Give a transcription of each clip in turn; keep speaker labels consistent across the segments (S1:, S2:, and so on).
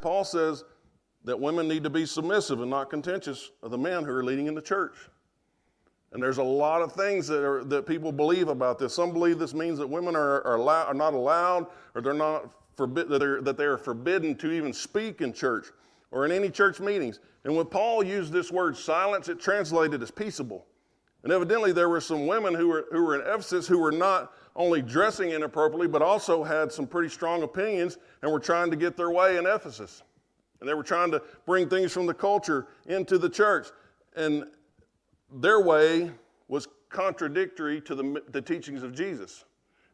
S1: Paul says that women need to be submissive and not contentious of the men who are leading in the church. And there's a lot of things that people believe about this. Some believe this means that women are not allowed, or they're not that they are forbidden to even speak in church or in any church meetings. And when Paul used this word silence, it translated as peaceable. And evidently there were some women who were in Ephesus who were not only dressing inappropriately, but also had some pretty strong opinions and were trying to get their way in Ephesus. And they were trying to bring things from the culture into the church. And their way was contradictory to the teachings of Jesus.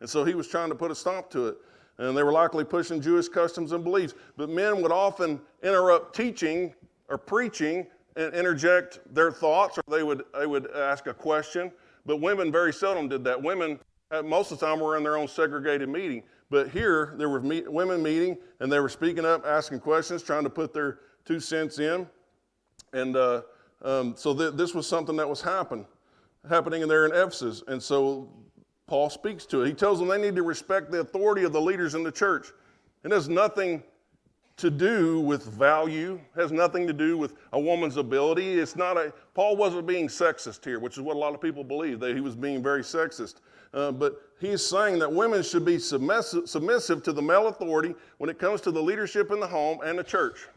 S1: And so he was trying to put a stop to it. And they were likely pushing Jewish customs and beliefs. But men would often interrupt teaching or preaching and interject their thoughts, or they would ask a question. But women very seldom did that. Women, most of the time, were in their own segregated meeting. But here, there were women meeting, and they were speaking up, asking questions, trying to put their 2 cents in. And so this was something that was happening there in Ephesus. And so Paul speaks to it. He tells them they need to respect the authority of the leaders in the church. It has nothing to do with value, has nothing to do with a woman's ability. Paul wasn't being sexist here, which is what a lot of people believe, that he was being very sexist. But he's saying that women should be submissive to the male authority when it comes to the leadership in the home and the church.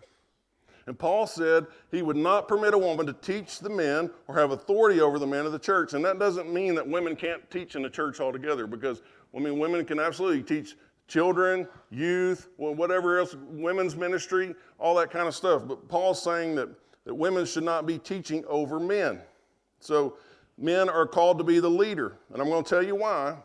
S1: And Paul said he would not permit a woman to teach the men or have authority over the men of the church. And that doesn't mean that women can't teach in the church altogether, because, women can absolutely teach children, youth, whatever else, women's ministry, all that kind of stuff. But Paul's saying that women should not be teaching over men. So men are called to be the leader. And I'm going to tell you why.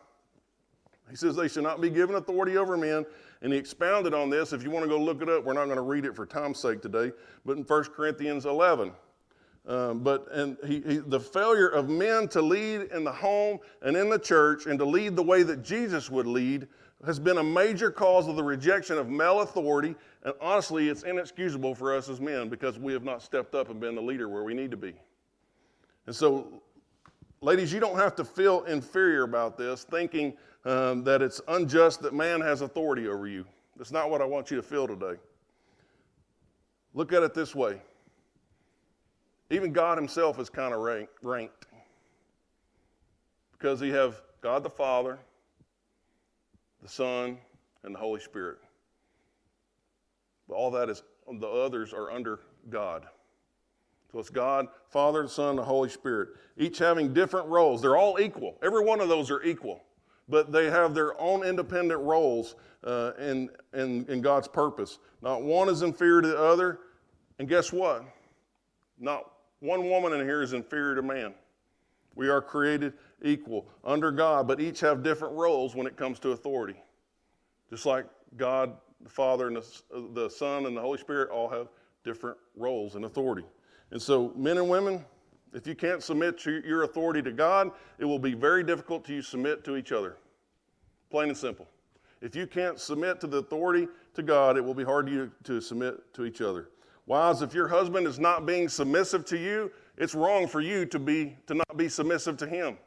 S1: He says they should not be given authority over men. And he expounded on this. If you want to go look it up, we're not going to read it for time's sake today, but in 1 Corinthians 11. The failure of men to lead in the home and in the church and to lead the way that Jesus would lead has been a major cause of the rejection of male authority. And honestly, it's inexcusable for us as men because we have not stepped up and been the leader where we need to be. And so, ladies, you don't have to feel inferior about this, thinking that it's unjust that man has authority over you. That's not what I want you to feel today. Look at it this way. Even God himself is kind of ranked. Because you have God the Father, the Son, and the Holy Spirit. But all that is, the others are under God. So it's God, Father, the Son, the Holy Spirit. Each having different roles. They're all equal. Every one of those are equal. But they have their own independent roles in God's purpose. Not one is inferior to the other. And guess what? Not one woman in here is inferior to man. We are created equal under God, but each have different roles when it comes to authority. Just like God, the Father, and the Son, and the Holy Spirit all have different roles and authority. And so, men and women, if you can't submit your authority to God, it will be very difficult to submit to each other. Plain and simple. If you can't submit to the authority to God, it will be hard to submit to each other. Wives, if your husband is not being submissive to you, it's wrong for you to not be submissive to him,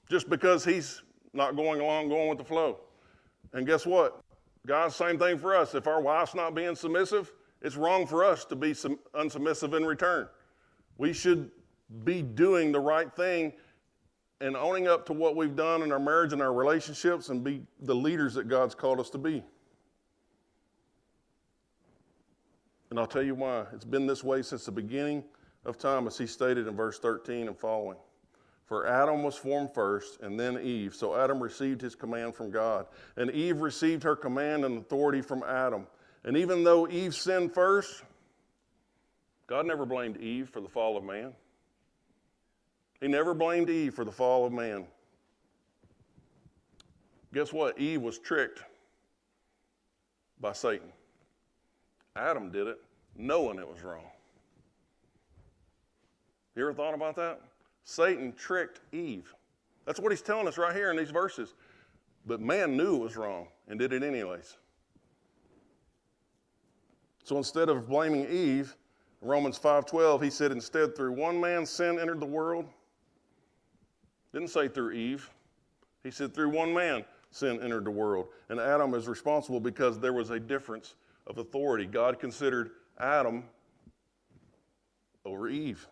S1: just because he's not going with the flow. And guess what? God's same thing for us. If our wife's not being submissive, it's wrong for us to be unsubmissive in return. We should be doing the right thing and owning up to what we've done in our marriage and our relationships and be the leaders that God's called us to be. And I'll tell you why. It's been this way since the beginning of time, as he stated in verse 13 and following. For Adam was formed first, and then Eve. So Adam received his command from God. And Eve received her command and authority from Adam. And even though Eve sinned first, God never blamed Eve for the fall of man. He never blamed Eve for the fall of man. Guess what? Eve was tricked by Satan. Adam did it, knowing it was wrong. You ever thought about that? Satan tricked Eve. That's what he's telling us right here in these verses. But man knew it was wrong and did it anyways. So instead of blaming Eve, Romans 5:12, he said instead through one man's sin entered the world. Didn't say through Eve. He said through one man sin entered the world. And Adam is responsible because there was a difference of authority. God considered Adam over Eve.